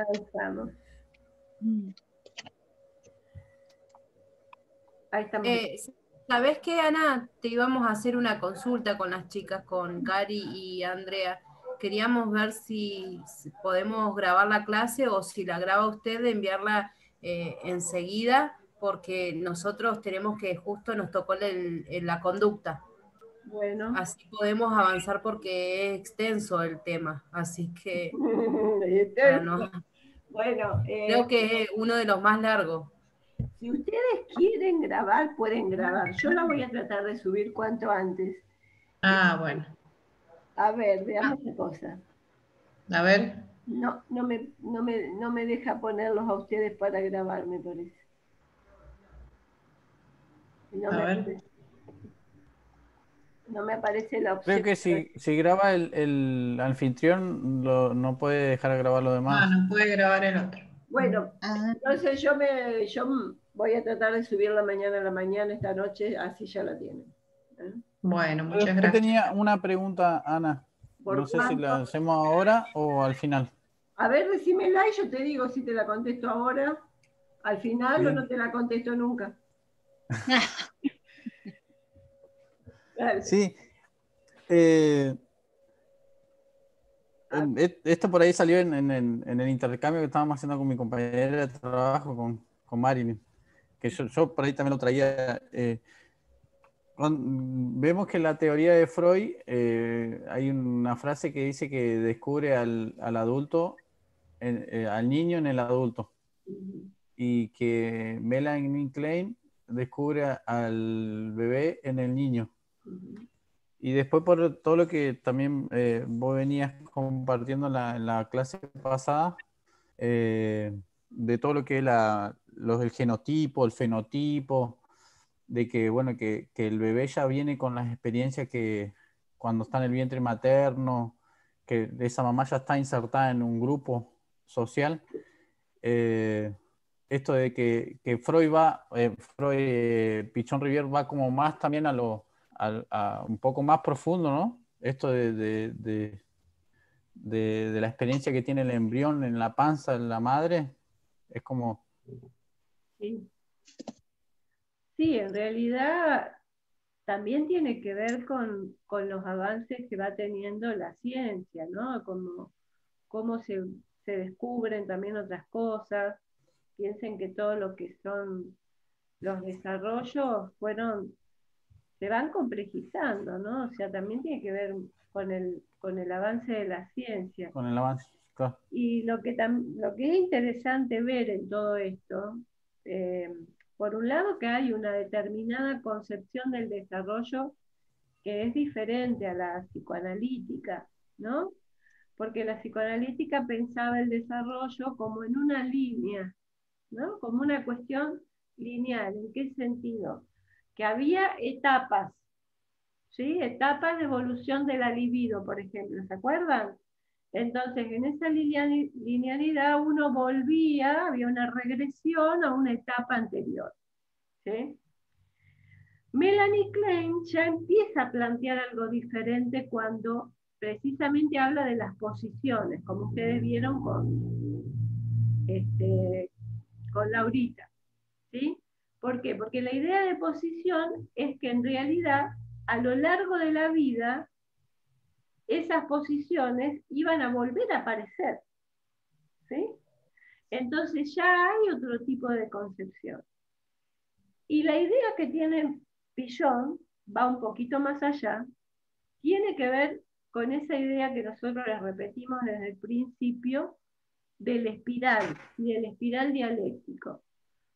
Ahí estamos. Ahí estamos. ¿Sabés qué, Ana? Te íbamos a hacer una consulta con las chicas, con Cari y Andrea. Queríamos ver si podemos grabar la clase o si la graba usted, enviarla enseguida, porque nosotros tenemos que, justo nos tocó en la conducta. Bueno. Así podemos avanzar porque es extenso el tema. Así que Bueno, creo que es uno de los más largos. si ustedes quieren grabar, pueden grabar. Yo la voy a tratar de subir cuanto antes. Bueno. A ver, veamos una cosa. A ver. No me deja ponerlos a ustedes para grabar, me parece. No me aparece la opción. Creo que si graba el anfitrión, no puede dejar de grabar lo demás. No puede grabar el otro. Bueno, entonces yo voy a tratar de subirla mañana a la mañana, esta noche, así ya la tienen. Bueno, muchas gracias. Yo tenía una pregunta, Ana. No sé si la hacemos ahora o al final. A ver, decímela y yo te digo si te la contesto ahora, al final, o no te la contesto nunca. Sí. Esto por ahí salió en el intercambio que estábamos haciendo con mi compañera de trabajo, con Marilyn, que yo por ahí también lo traía. Vemos que en la teoría de Freud hay una frase que dice que descubre al adulto, al niño en el adulto, y que Melanie Klein descubre al bebé en el niño. Y después por todo lo que también vos venías compartiendo en la clase pasada, de todo lo que es el genotipo, el fenotipo, de que, bueno, que el bebé ya viene con las experiencias que cuando está en el vientre materno, que esa mamá ya está insertada en un grupo social. Esto de que Freud Pichon Rivière va como más también a un poco más profundo, ¿no? Esto de la experiencia que tiene el embrión en la panza de la madre, es como... Sí, en realidad también tiene que ver con los avances que va teniendo la ciencia, ¿no? Cómo se descubren también otras cosas. Piensen que todo lo que son los desarrollos se van complejizando, ¿no? O sea, también tiene que ver con el avance de la ciencia. Con el avance, claro. Y lo que es interesante ver en todo esto, por un lado que hay una determinada concepción del desarrollo que es diferente a la psicoanalítica, ¿no? Porque la psicoanalítica pensaba el desarrollo como en una línea, ¿no? Como una cuestión lineal. ¿En qué sentido? Que había etapas, ¿sí? Etapas de evolución de la libido, por ejemplo, ¿se acuerdan? Entonces, en esa linealidad uno volvía, había una regresión a una etapa anterior, ¿sí? Melanie Klein ya empieza a plantear algo diferente cuando precisamente habla de las posiciones, como ustedes vieron con Laurita, ¿sí? ¿Por qué? Porque la idea de posición es que en realidad a lo largo de la vida esas posiciones iban a volver a aparecer, ¿sí? Entonces ya hay otro tipo de concepción. Y la idea que tiene Pichon va un poquito más allá, tiene que ver con esa idea que nosotros les repetimos desde el principio del espiral y del espiral dialéctico,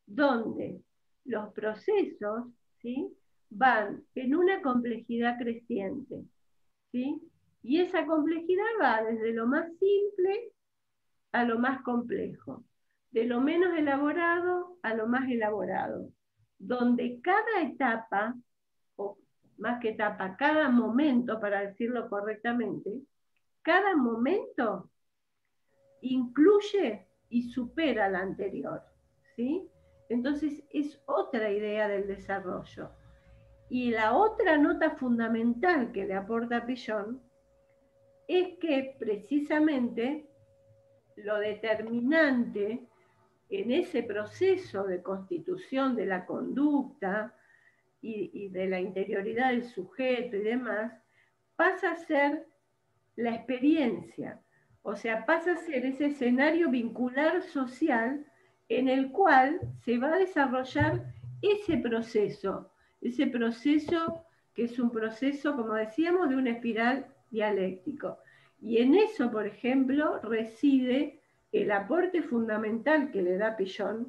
donde los procesos, ¿sí?, van en una complejidad creciente, ¿sí? Y esa complejidad va desde lo más simple a lo más complejo, de lo menos elaborado a lo más elaborado, donde cada etapa, o más que etapa, cada momento, para decirlo correctamente, cada momento incluye y supera la anterior, ¿sí? Entonces es otra idea del desarrollo. Y la otra nota fundamental que le aporta Pichon es que precisamente lo determinante en ese proceso de constitución de la conducta y de la interioridad del sujeto y demás, pasa a ser la experiencia, o sea, pasa a ser ese escenario vincular social en el cual se va a desarrollar ese proceso que es un proceso, como decíamos, de una espiral dialéctico. Y en eso, por ejemplo, reside el aporte fundamental que le da Piaget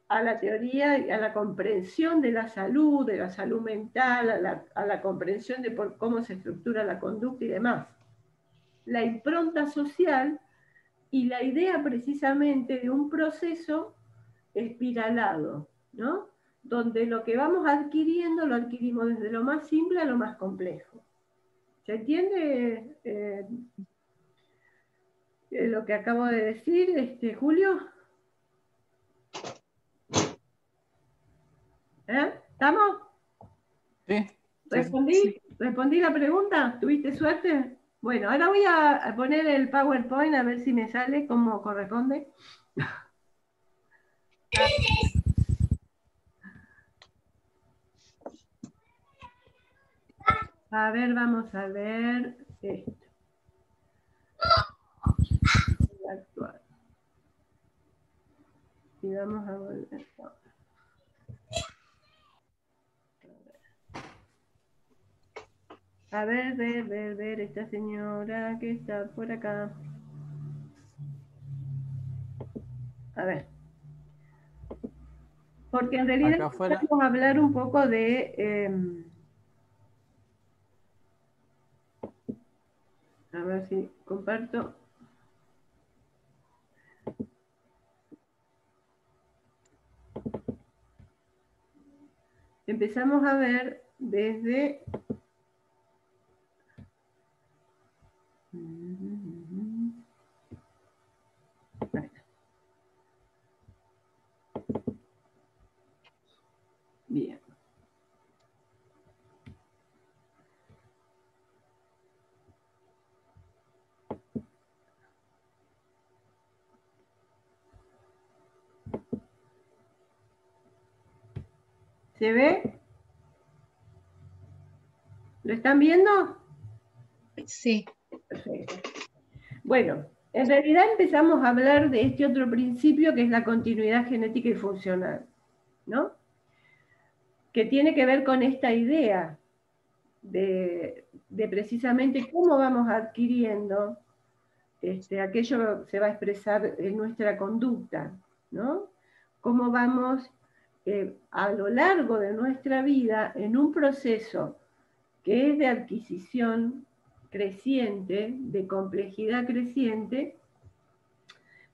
a la teoría y a la comprensión de la salud mental, a la comprensión de cómo se estructura la conducta y demás. La impronta social y la idea precisamente de un proceso espiralado, ¿no? Donde lo que vamos adquiriendo lo adquirimos desde lo más simple a lo más complejo. ¿Se entiende lo que acabo de decir, Julio? ¿Estamos? Sí. ¿Respondí la pregunta? ¿Tuviste suerte? Bueno, ahora voy a poner el PowerPoint a ver si me sale como corresponde. A ver, vamos a ver esto. Actual. Y vamos a volver. A ver, esta señora que está por acá. A ver. Porque en realidad vamos a hablar un poco de... a ver si comparto. Empezamos a ver desde... Bien. ¿Se ve? ¿Lo están viendo? Sí. Perfecto. Bueno, en realidad empezamos a hablar de este otro principio que es la continuidad genética y funcional, ¿no? Que tiene que ver con esta idea de precisamente cómo vamos adquiriendo aquello se va a expresar en nuestra conducta, ¿no? Cómo vamos a lo largo de nuestra vida en un proceso que es de adquisición creciente, de complejidad creciente,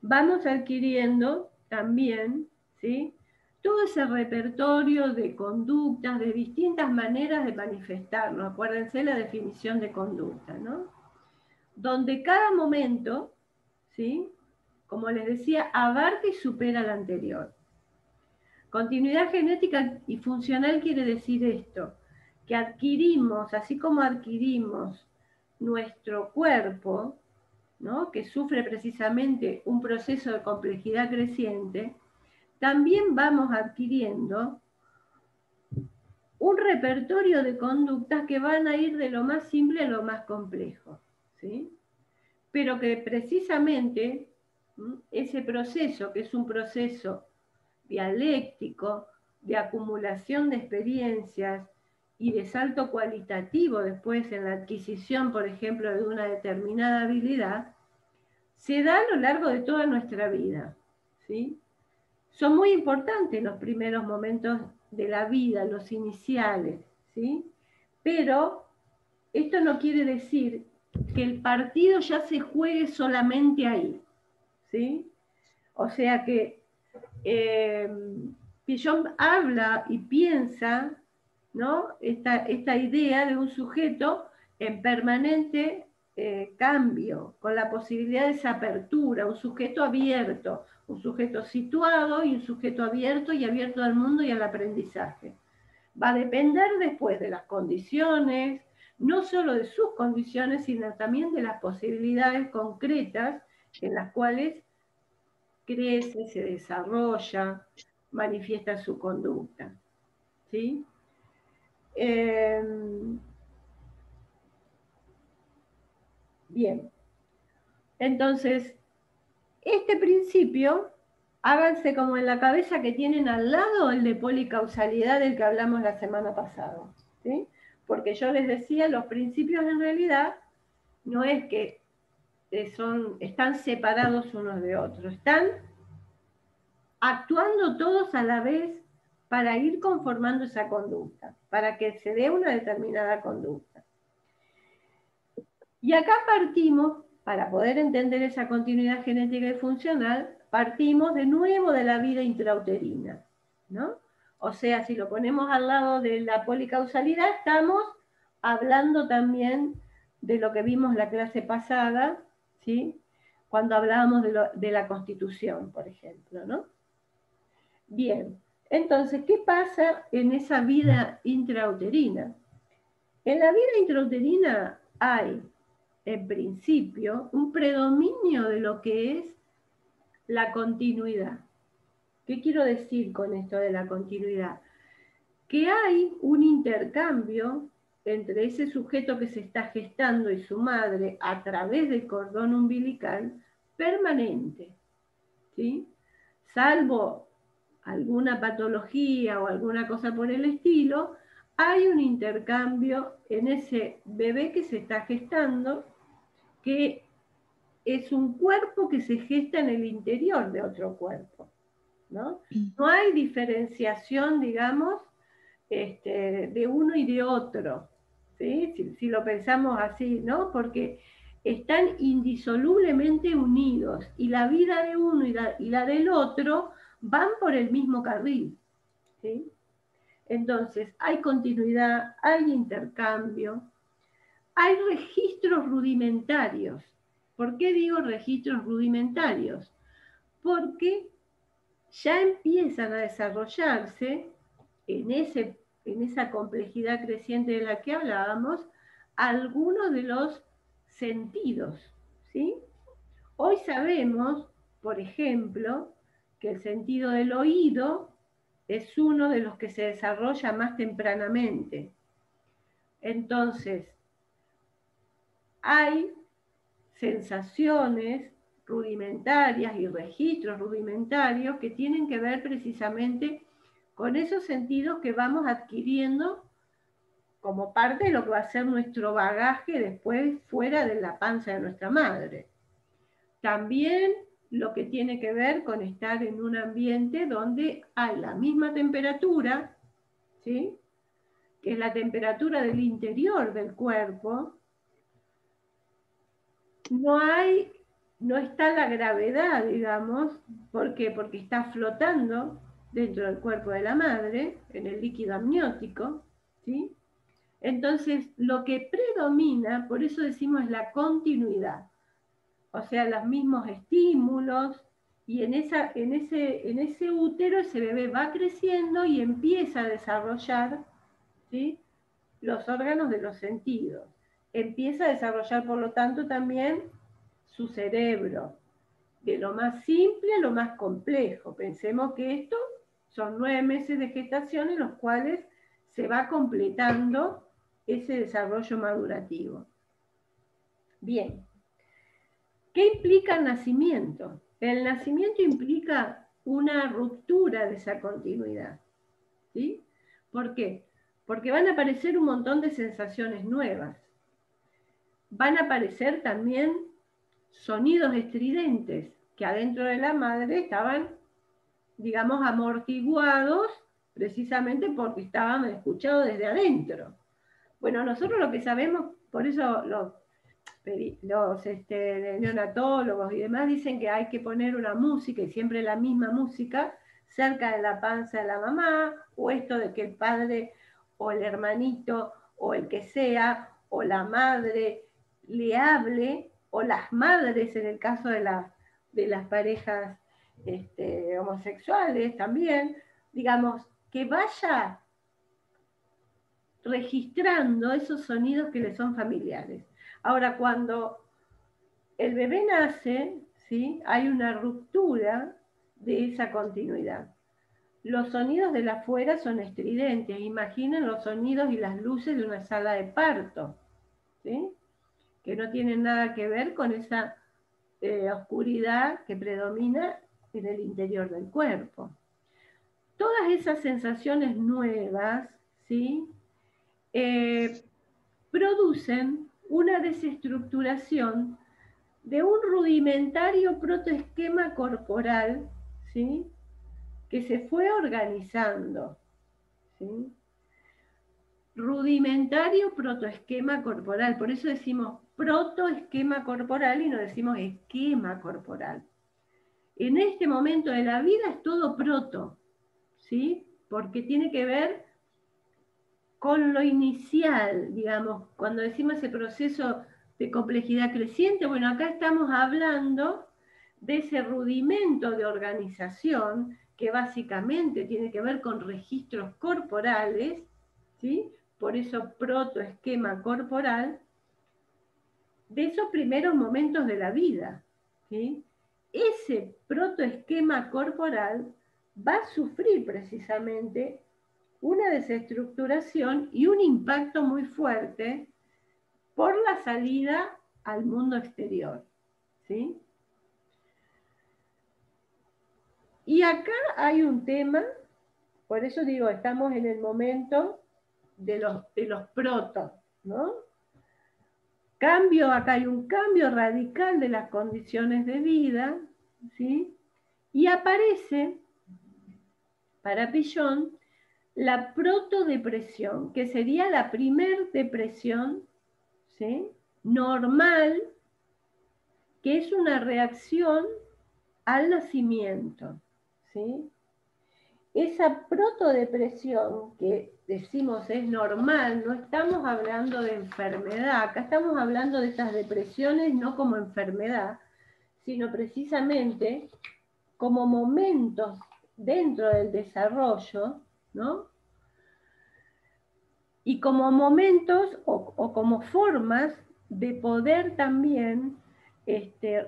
vamos adquiriendo también, ¿sí?, todo ese repertorio de conductas, de distintas maneras de manifestarnos. Acuérdense la definición de conducta, ¿no? Donde cada momento, ¿sí?, como les decía, abarca y supera al anterior. Continuidad genética y funcional quiere decir esto, que adquirimos, así como adquirimos nuestro cuerpo, ¿no?, que sufre precisamente un proceso de complejidad creciente, también vamos adquiriendo un repertorio de conductas que van a ir de lo más simple a lo más complejo, ¿sí? Pero que precisamente ese proceso, que es un proceso dialéctico, de acumulación de experiencias y de salto cualitativo después en la adquisición, por ejemplo, de una determinada habilidad, se da a lo largo de toda nuestra vida, ¿sí? Son muy importantes los primeros momentos de la vida, los iniciales, ¿sí? Pero esto no quiere decir que el partido ya se juegue solamente ahí, ¿sí? O sea que Piaget habla y piensa, ¿no?, esta idea de un sujeto en permanente cambio, con la posibilidad de esa apertura, un sujeto abierto, un sujeto situado y un sujeto abierto y abierto al mundo y al aprendizaje. Va a depender después de las condiciones, no solo de sus condiciones, sino también de las posibilidades concretas en las cuales crece, se desarrolla, manifiesta su conducta. ¿Sí? Bien. Entonces, este principio, háganse como en la cabeza que tienen al lado el de policausalidad del que hablamos la semana pasada. ¿Sí? Porque yo les decía, los principios en realidad no es que están separados unos de otros, están actuando todos a la vez para ir conformando esa conducta, para que se dé una determinada conducta. Y acá partimos, para poder entender esa continuidad genética y funcional, partimos de nuevo de la vida intrauterina, ¿no? O sea, si lo ponemos al lado de la policausalidad, estamos hablando también de lo que vimos la clase pasada, ¿sí? Cuando hablábamos de la constitución, por ejemplo, ¿no? Bien, entonces, ¿qué pasa en esa vida intrauterina? En la vida intrauterina hay, en principio, un predominio de lo que es la continuidad. ¿Qué quiero decir con esto de la continuidad? Que hay un intercambio entre ese sujeto que se está gestando y su madre a través del cordón umbilical permanente, ¿sí? Salvo alguna patología o alguna cosa por el estilo, hay un intercambio en ese bebé que se está gestando, que es un cuerpo que se gesta en el interior de otro cuerpo, ¿no? No hay diferenciación, digamos, de uno y de otro, ¿sí? Si lo pensamos así, ¿no? Porque están indisolublemente unidos y la vida de uno y la del otro van por el mismo carril, ¿sí? Entonces, hay continuidad, hay intercambio, hay registros rudimentarios. ¿Por qué digo registros rudimentarios? Porque ya empiezan a desarrollarse en esa complejidad creciente de la que hablábamos, algunos de los sentidos, ¿sí? Hoy sabemos, por ejemplo, que el sentido del oído es uno de los que se desarrolla más tempranamente. Entonces, hay sensaciones rudimentarias y registros rudimentarios que tienen que ver precisamente con esos sentidos que vamos adquiriendo como parte de lo que va a ser nuestro bagaje después fuera de la panza de nuestra madre. También lo que tiene que ver con estar en un ambiente donde hay la misma temperatura, ¿sí? Que es la temperatura del interior del cuerpo. No está la gravedad, digamos. ¿Por qué? Porque está flotando dentro del cuerpo de la madre, en el líquido amniótico, ¿sí? Entonces, lo que predomina, por eso decimos, es la continuidad. O sea, los mismos estímulos, y en ese útero ese bebé va creciendo y empieza a desarrollar, ¿sí?, los órganos de los sentidos. Empieza a desarrollar, por lo tanto, también su cerebro, de lo más simple a lo más complejo. Pensemos que esto son 9 meses de gestación en los cuales se va completando ese desarrollo madurativo. Bien. ¿Qué implica el nacimiento? El nacimiento implica una ruptura de esa continuidad, ¿sí? ¿Por qué? Porque van a aparecer un montón de sensaciones nuevas. Van a aparecer también sonidos estridentes que adentro de la madre estaban, digamos, amortiguados precisamente porque estaban escuchados desde adentro. Bueno, nosotros lo que sabemos, por eso los neonatólogos y demás dicen que hay que poner una música, y siempre la misma música, cerca de la panza de la mamá, o esto de que el padre o el hermanito o el que sea, o la madre le hable, o las madres en el caso de las parejas homosexuales también, digamos, que vaya registrando esos sonidos que le son familiares. Ahora, cuando el bebé nace, ¿sí? Hay una ruptura de esa continuidad. Los sonidos de la afuera son estridentes. Imaginen los sonidos y las luces de una sala de parto, ¿sí? Que no tienen nada que ver con esa oscuridad que predomina en el interior del cuerpo. Todas esas sensaciones nuevas, ¿sí? Producen una desestructuración de un rudimentario protoesquema corporal, ¿sí? Que se fue organizando, ¿sí? Rudimentario protoesquema corporal, por eso decimos protoesquema corporal y no decimos esquema corporal. En este momento de la vida es todo proto, ¿sí? Porque tiene que ver con lo inicial, digamos, cuando decimos ese proceso de complejidad creciente, bueno, acá estamos hablando de ese rudimento de organización que básicamente tiene que ver con registros corporales, ¿sí? Por eso protoesquema corporal, de esos primeros momentos de la vida, ¿sí? Ese protoesquema corporal va a sufrir precisamente una desestructuración y un impacto muy fuerte por la salida al mundo exterior, ¿sí? Y acá hay un tema, por eso digo, estamos en el momento de los protos, ¿no? Acá hay un cambio radical de las condiciones de vida, ¿sí? Y aparece, para Pillon, la protodepresión, que sería la primer depresión, ¿sí? Normal, que es una reacción al nacimiento, ¿sí? Esa protodepresión que decimos es normal, no estamos hablando de enfermedad, acá estamos hablando de estas depresiones no como enfermedad, sino precisamente como momentos dentro del desarrollo, ¿no? Y como momentos o como formas de poder también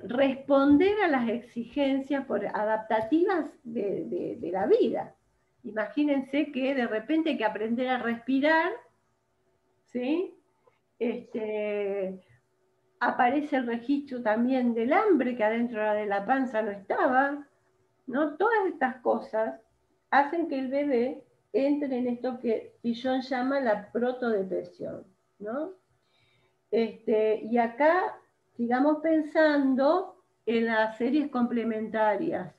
responder a las exigencias adaptativas de la vida. Imagínense que de repente hay que aprender a respirar, ¿sí? Aparece el registro también del hambre que adentro de la panza no estaba, ¿no? Todas estas cosas hacen que el bebé entre en esto que Pillon llama la protodepresión, ¿no? Y acá sigamos pensando en las series complementarias,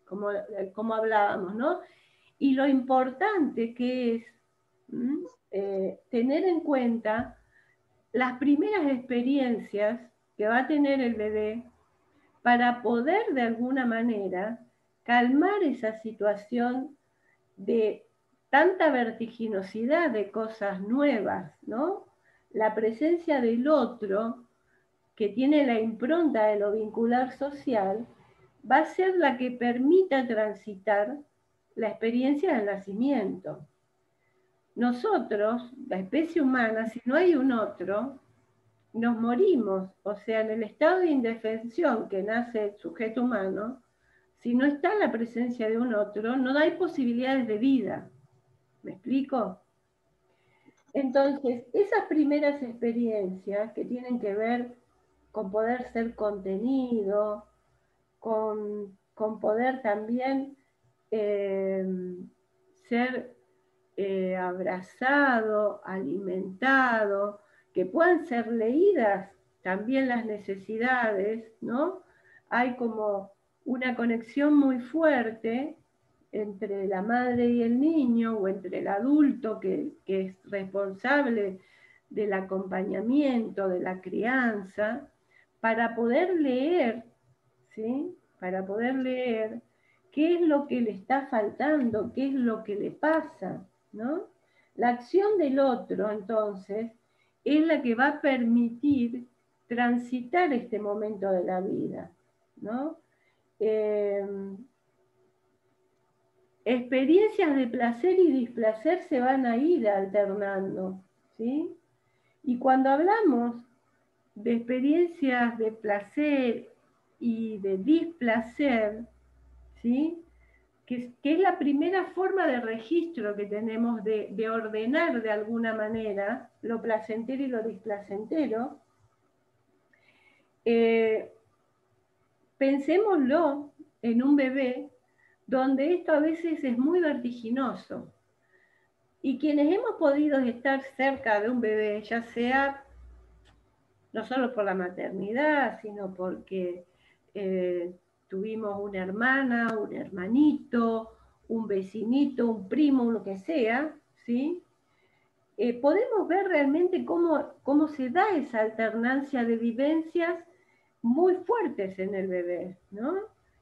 como hablábamos, ¿no? Y lo importante que es tener en cuenta las primeras experiencias que va a tener el bebé para poder de alguna manera calmar esa situación de tanta vertiginosidad de cosas nuevas, ¿no? La presencia del otro, que tiene la impronta de lo vincular social, va a ser la que permita transitar la experiencia del nacimiento. Nosotros, la especie humana, si no hay un otro, nos morimos. O sea, en el estado de indefensión que nace el sujeto humano, si no está la presencia de un otro, no hay posibilidades de vida. ¿Me explico? Entonces, esas primeras experiencias que tienen que ver con poder ser contenido, con poder también ser abrazado, alimentado, que puedan ser leídas también las necesidades, ¿no? Hay como una conexión muy fuerte entre la madre y el niño, o entre el adulto que es responsable del acompañamiento, de la crianza, para poder leer, ¿sí? Para poder leer qué es lo que le está faltando, qué es lo que le pasa, ¿no? La acción del otro, entonces, es la que va a permitir transitar este momento de la vida, ¿no? Experiencias de placer y displacer se van a ir alternando, ¿sí? Y cuando hablamos de experiencias de placer y de displacer, ¿sí? Que es la primera forma de registro que tenemos de ordenar de alguna manera lo placentero y lo displacentero. Pensémoslo en un bebé donde esto a veces es muy vertiginoso. Y quienes hemos podido estar cerca de un bebé, ya sea no solo por la maternidad, sino porque tuvimos una hermana, un hermanito, un vecinito, un primo, lo que sea, ¿sí? Podemos ver realmente cómo se da esa alternancia de vivencias muy fuertes en el bebé, ¿no?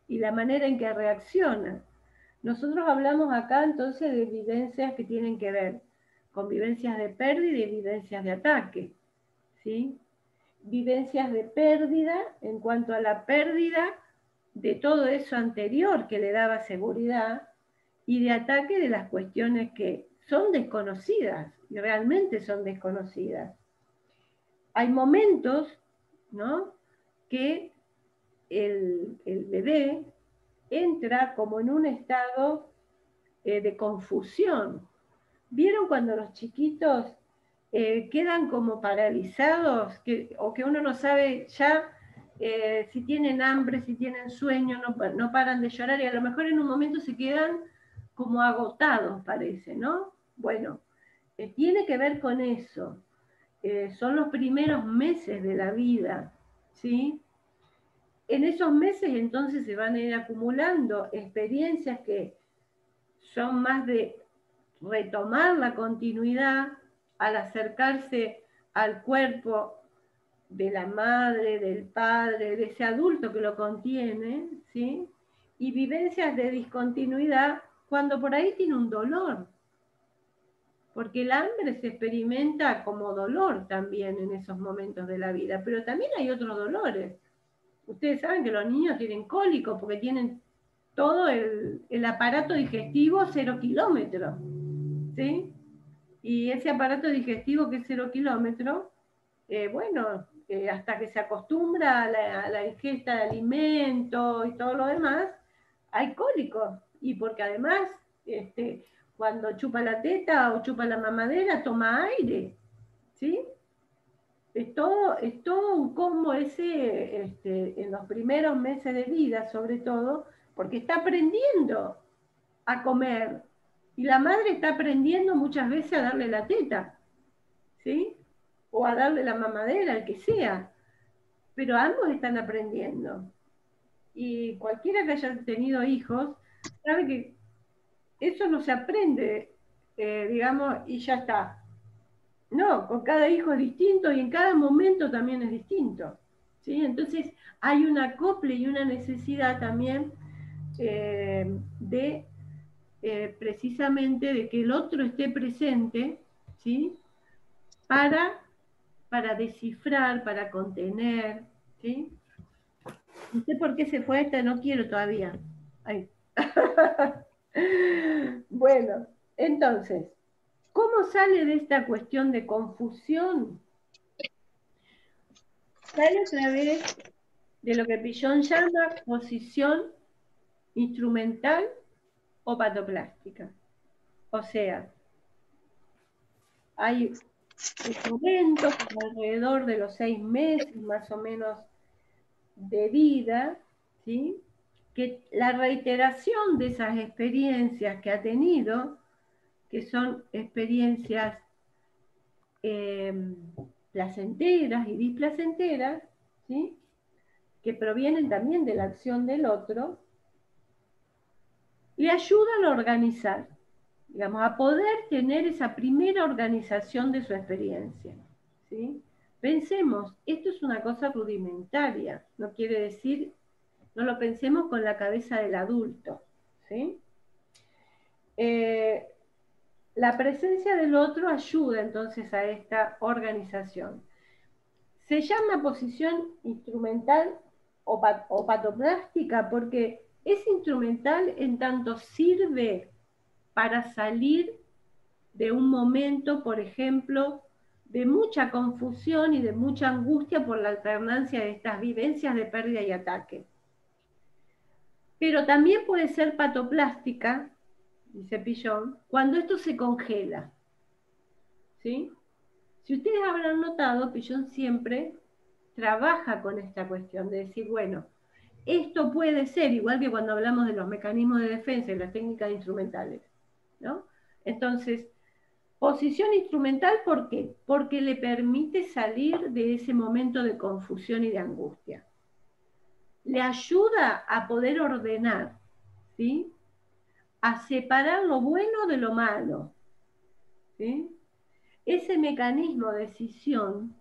Y la manera en que reacciona. Nosotros hablamos acá entonces de vivencias que tienen que ver con vivencias de pérdida y vivencias de ataque, ¿sí? Vivencias de pérdida en cuanto a la pérdida de todo eso anterior que le daba seguridad y de ataque de las cuestiones que son desconocidas y realmente son desconocidas. Hay momentos, ¿no?, que el bebé entra como en un estado de confusión. ¿Vieron cuando los chiquitos quedan como paralizados o que uno no sabe ya si tienen hambre, si tienen sueño, no paran de llorar y a lo mejor en un momento se quedan como agotados, parece, ¿no? Bueno, tiene que ver con eso. Son los primeros meses de la vida, ¿sí? En esos meses entonces se van a ir acumulando experiencias que son más de retomar la continuidad al acercarse al cuerpo de la madre, del padre, de ese adulto que lo contiene, ¿sí? Y vivencias de discontinuidad cuando por ahí tiene un dolor, porque el hambre se experimenta como dolor también en esos momentos de la vida, pero también hay otros dolores. Ustedes saben que los niños tienen cólicos porque tienen todo el aparato digestivo 0 kilómetros, ¿sí? Y ese aparato digestivo que es 0 kilómetros, hasta que se acostumbra a la ingesta de alimentos y todo lo demás, hay cólicos. Y porque además, cuando chupa la teta o chupa la mamadera, toma aire, ¿sí? Es todo un combo ese en los primeros meses de vida, sobre todo, porque está aprendiendo a comer. Y la madre está aprendiendo muchas veces a darle la teta, ¿sí? O a darle la mamadera, el que sea. Pero ambos están aprendiendo. Y cualquiera que haya tenido hijos sabe que eso no se aprende, digamos, y ya está. No, con cada hijo es distinto y en cada momento también es distinto, ¿sí? Entonces hay un acople y una necesidad también de precisamente de que el otro esté presente, ¿sí? Para descifrar, para contener, ¿sí? No sé por qué se fue esta, no quiero todavía. Ay. Bueno, entonces, ¿cómo sale de esta cuestión de confusión? Sale a través de lo que Pillon llama posición instrumental o patoplástica. O sea, hay un momento alrededor de los 6 meses más o menos de vida, ¿sí?, que la reiteración de esas experiencias que ha tenido, que son experiencias placenteras y displacenteras, ¿sí?, que provienen también de la acción del otro, le ayudan a organizar, digamos, a poder tener esa primera organización de su experiencia, ¿sí? Pensemos, esto es una cosa rudimentaria, no quiere decir, no lo pensemos con la cabeza del adulto, ¿sí? La presencia del otro ayuda entonces a esta organización. Se llama posición instrumental o patoplástica porque es instrumental en tanto sirve para salir de un momento, por ejemplo, de mucha confusión y de mucha angustia por la alternancia de estas vivencias de pérdida y ataque. Pero también puede ser patoplástica, dice Pillon, cuando esto se congela. ¿Sí? Si ustedes habrán notado, Pillon siempre trabaja con esta cuestión de decir, bueno, esto puede ser, igual que cuando hablamos de los mecanismos de defensa y las técnicas instrumentales, ¿no? Entonces, posición instrumental, ¿por qué? Porque le permite salir de ese momento de confusión y de angustia. Le ayuda a poder ordenar, ¿sí? A separar lo bueno de lo malo, ¿sí? Ese mecanismo de escisión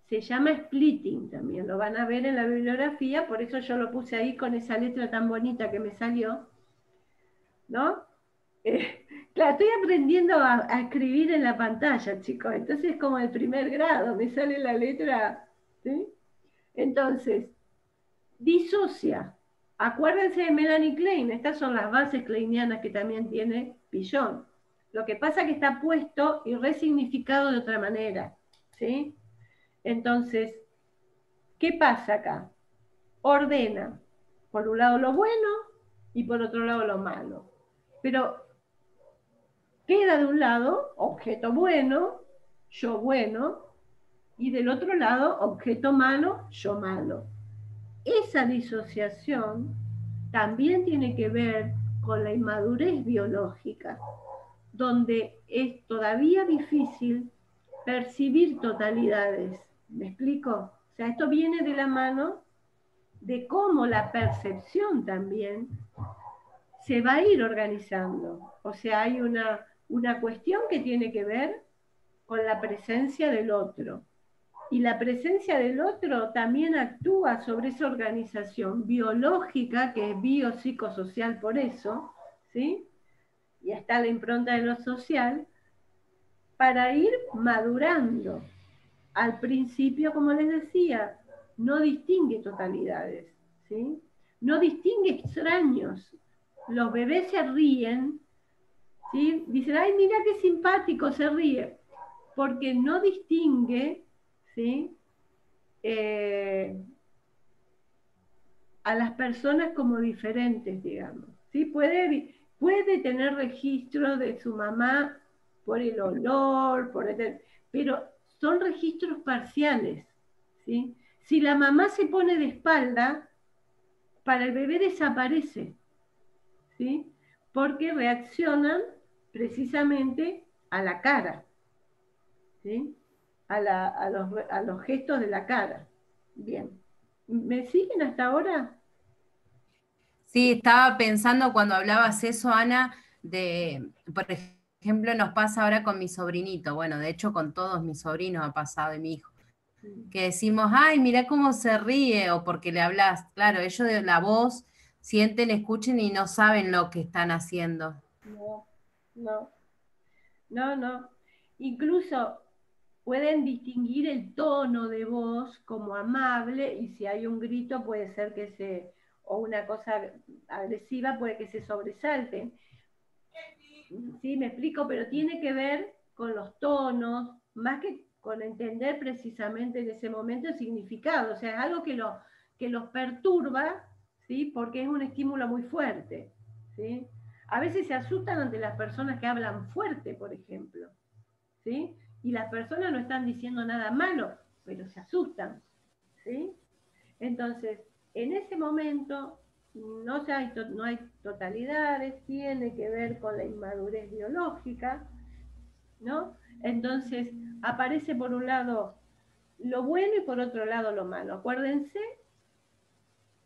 se llama splitting también, lo van a ver en la bibliografía, por eso yo lo puse ahí con esa letra tan bonita que me salió, ¿no? Claro, estoy aprendiendo a escribir en la pantalla, chicos, entonces es como el primer grado, me sale la letra, ¿sí? Entonces, disocia. Acuérdense de Melanie Klein, estas son las bases kleinianas que también tiene Pillon. Lo que pasa es que está puesto y resignificado de otra manera, ¿sí? Entonces, ¿qué pasa acá? Ordena, por un lado lo bueno y por otro lado lo malo. Pero queda de un lado objeto bueno, yo bueno, y del otro lado objeto malo, yo malo. Esa disociación también tiene que ver con la inmadurez biológica, donde es todavía difícil percibir totalidades. ¿Me explico? O sea, esto viene de la mano de cómo la percepción también se va a ir organizando. O sea, hay una cuestión que tiene que ver con la presencia del otro. Y la presencia del otro también actúa sobre esa organización biológica, que es biopsicosocial por eso, ¿sí? Y está la impronta de lo social, para ir madurando. Al principio, como les decía, no distingue totalidades, ¿sí? No distingue extraños. Los bebés se ríen, ¿sí? Dicen, ay, mira qué simpático, se ríe, porque no distingue, ¿sí? A las personas como diferentes, digamos. ¿Sí? Puede tener registro de su mamá por el olor, pero son registros parciales. ¿Sí? Si la mamá se pone de espalda, para el bebé desaparece, ¿sí? Porque reaccionan precisamente a la cara, ¿sí? A los gestos de la cara. Bien. ¿Me siguen hasta ahora? Sí, estaba pensando cuando hablabas eso, Ana, por ejemplo, nos pasa ahora con mi sobrinito, bueno, de hecho con todos mis sobrinos ha pasado y mi hijo, que decimos, ay, mira cómo se ríe, o porque le hablas, claro, ellos de la voz sienten, escuchen y no saben lo que están haciendo. No, no, no. Incluso pueden distinguir el tono de voz como amable, y si hay un grito puede ser o una cosa agresiva, puede que se sobresalten. Sí, me explico, pero tiene que ver con los tonos, más que con entender precisamente en ese momento el significado. O sea, es algo que los perturba, ¿sí? Porque es un estímulo muy fuerte, ¿sí? A veces se asustan ante las personas que hablan fuerte, por ejemplo, ¿sí? Y las personas no están diciendo nada malo, pero se asustan, ¿sí? Entonces, en ese momento no hay totalidades, tiene que ver con la inmadurez biológica, ¿no? Entonces, aparece por un lado lo bueno y por otro lado lo malo. Acuérdense,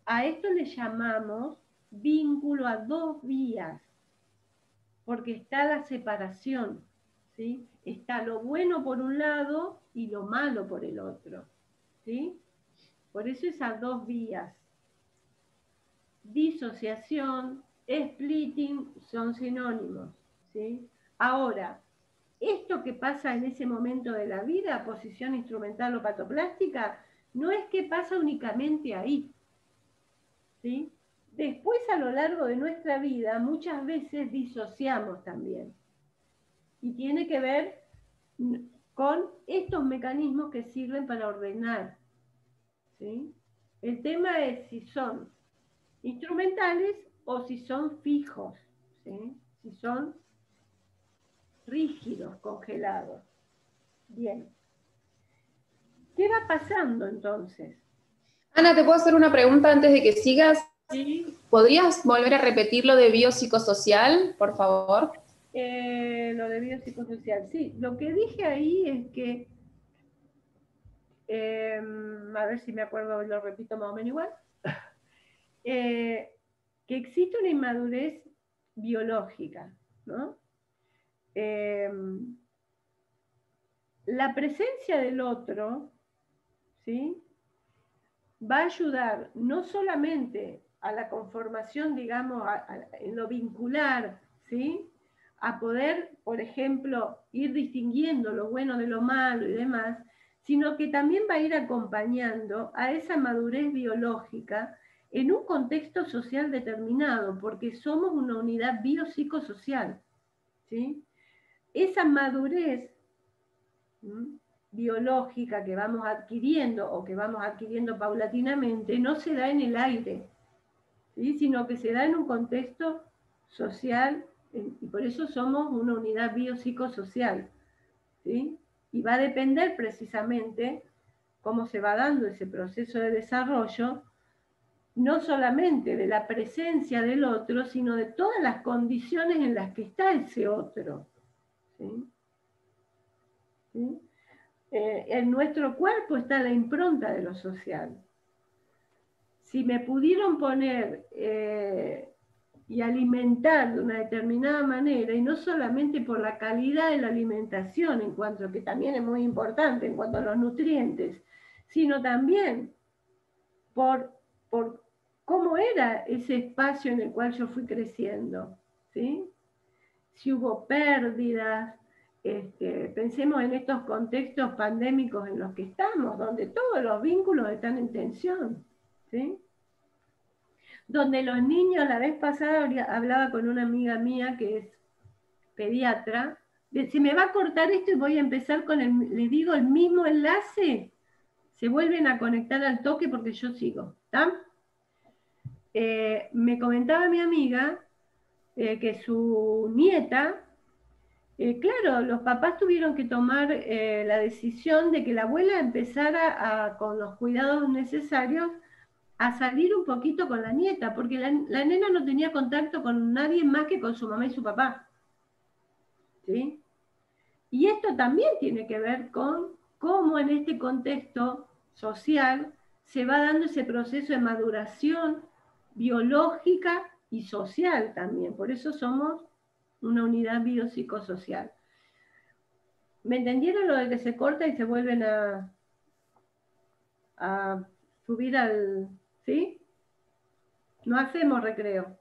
a esto le llamamos vínculo a dos vías, porque está la separación, ¿sí? Está lo bueno por un lado y lo malo por el otro, ¿sí? Por eso esas dos vías. Disociación, splitting son sinónimos, ¿sí? Ahora, esto que pasa en ese momento de la vida, posición instrumental o patoplástica, no es que pasa únicamente ahí, ¿sí? Después, a lo largo de nuestra vida, muchas veces disociamos también. Y tiene que ver con estos mecanismos que sirven para ordenar, ¿sí? El tema es si son instrumentales o si son fijos, ¿sí? Si son rígidos, congelados. Bien. ¿Qué va pasando entonces? Ana, ¿te puedo hacer una pregunta antes de que sigas? ¿Sí? ¿Podrías volver a repetir lo de biopsicosocial, por favor? Lo de biopsicosocial. Sí, lo que dije ahí es que, a ver si me acuerdo, lo repito más o menos igual, que existe una inmadurez biológica, ¿no? La presencia del otro, ¿sí? Va a ayudar no solamente a la conformación, digamos, en lo vincular, ¿sí? A poder, por ejemplo, ir distinguiendo lo bueno de lo malo y demás, sino que también va a ir acompañando a esa madurez biológica en un contexto social determinado, porque somos una unidad biopsicosocial, ¿sí? Esa madurez biológica que vamos adquiriendo o que vamos adquiriendo paulatinamente no se da en el aire, ¿sí? Sino que se da en un contexto social, y por eso somos una unidad biopsicosocial, ¿sí? Y va a depender precisamente cómo se va dando ese proceso de desarrollo, no solamente de la presencia del otro, sino de todas las condiciones en las que está ese otro, ¿sí? ¿Sí? En nuestro cuerpo está la impronta de lo social. Si me pudieron poner y alimentar de una determinada manera, y no solamente por la calidad de la alimentación, en cuanto a que también es muy importante en cuanto a los nutrientes, sino también por cómo era ese espacio en el cual yo fui creciendo, ¿sí? Si hubo pérdidas, pensemos en estos contextos pandémicos en los que estamos, donde todos los vínculos están en tensión, ¿sí? Donde los niños, la vez pasada hablaba con una amiga mía que es pediatra, se me va a cortar esto y voy a empezar con les digo el mismo enlace, se vuelven a conectar al toque porque yo sigo, ¿está? Me comentaba mi amiga que su nieta, claro, los papás tuvieron que tomar la decisión de que la abuela empezara con los cuidados necesarios a salir un poquito con la nieta, porque la nena no tenía contacto con nadie más que con su mamá y su papá, ¿sí? Y esto también tiene que ver con cómo en este contexto social se va dando ese proceso de maduración biológica y social también. Por eso somos una unidad biopsicosocial. ¿Me entendieron lo de que se corta y se vuelven a subir al... ¿Sí? No hacemos recreo.